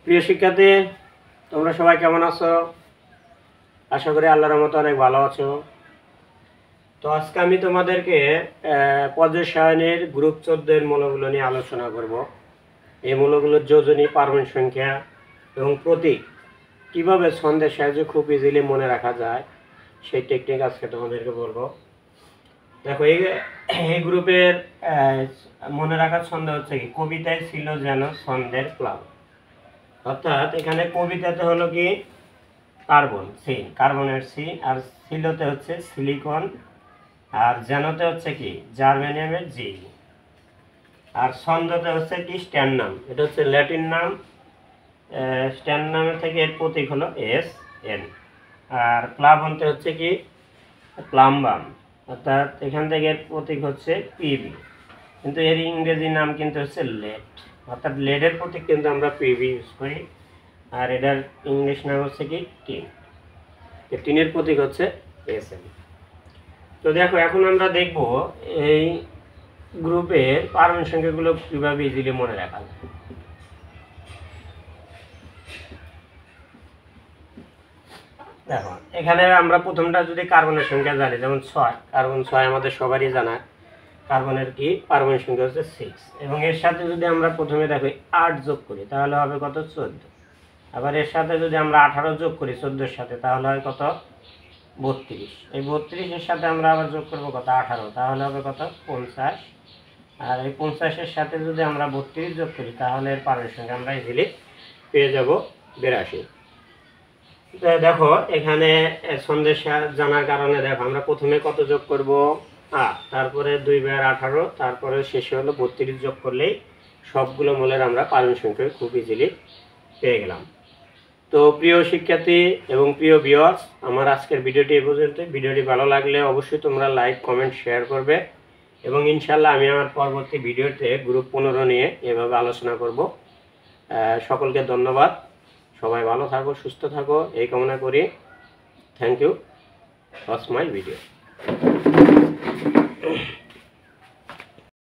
প্রিয় শিক্ষার্থী, তোমরা সবাই কেমন আছো? আশা করি আল্লাহর রহমতে অনেক ভালো আছো। তো আজকে আমি তোমাদেরকে পর্যায় সারণীর গ্রুপ 14 এর মূলগুলো নিয়ে আলোচনা করব। এই মূলগুলোর যোজনী, পারমাণবিক সংখ্যা এবং প্রতীক কিভাবে ছন্দের সাহায্যে খুব ইজিলি মনে রাখা যায় সেই টেকনিক আজকে তোমাদেরকে বলবো। দেখো, এই গ্রুপের মনে রাখার ছন্দ হচ্ছে কি, কবিতায় ছিল যেন ছন্দের প্লাব। অর্থাৎ এখানে কবিতাতে হলো কি কার্বন, সি, কার্বনের সি, আর সিলোতে হচ্ছে সিলিকন, আর যেনতে হচ্ছে কি জার্মেনিয়ামের জি, আর ছন্দতে হচ্ছে কি স্ট্যান্ডাম, এটা হচ্ছে ল্যাটিন নাম। স্ট্যান্ডামের থেকে এর প্রতীক হলো এস এন। আর প্লাবনতে হচ্ছে কি প্লাম্বাম, অর্থাৎ এখান থেকে এর প্রতীক হচ্ছে পিবি, কিন্তু এর ইংরেজি নাম কিন্তু হচ্ছে লেড, অর্থাৎ লেডের প্রতীক কিন্তু আমরা পিবি ইউজ করি, আর এটার ইংলিশ নাম হচ্ছে কি টিন। টিনের প্রতীক হচ্ছে এসএন। তো দেখো, এখন আমরা দেখব এই গ্রুপের পারমাণবিক সংখ্যাগুলো কিভাবে ইজিলি মনে রাখা যায়। দেখো, এখানে আমরা প্রথমটা যদি কার্বনের সংখ্যা জানি, যেমন 6, কার্বন 6 আমাদের সবারই জানা। কার্বনের কি পারমাণবিক সংখ্যা হচ্ছে 6, এবং এর সাথে যদি আমরা প্রথমে দেখো 8 যোগ করি তাহলে হবে কত 14। আবার এর সাথে যদি আমরা 18 যোগ করি 14 এর সাথে তাহলে হয় কত 32। এই 32 এর সাথে আমরা আবার যোগ করব কত 18, তাহলে হবে কত 50। আর এই 50 এর সাথে যদি আমরা 32 যোগ করি তাহলে এর পারমাণবিক সংখ্যা আমরা ইজিলি পেয়ে যাব 82। দেখো, এখানে ছন্দের জানার কারণে দেখো আমরা প্রথমে কত যোগ করব 8, তারপরে 2 বার 18, তারপরে শেষে হলো 32 যোগ করলেই সবগুলো মূলের আমরা পারমাণবিক সংখ্যা খুব ইজিলি পেয়ে গেলাম। তো প্রিয় শিক্ষার্থী এবং প্রিয় ভিউয়ার্স, আমার আজকের ভিডিওটি এই পর্যন্ত। ভিডিওটি ভালো লাগলে অবশ্যই তোমরা লাইক, কমেন্ট, শেয়ার করবে, এবং ইনশাল্লাহ আমি আমার পরবর্তী ভিডিওতে গ্রুপ 15 নিয়ে এভাবে আলোচনা করব। সকলকে ধন্যবাদ। সবাই ভালো থাকো, সুস্থ থাকো, এই কামনা করি। Thank you. Watch my video.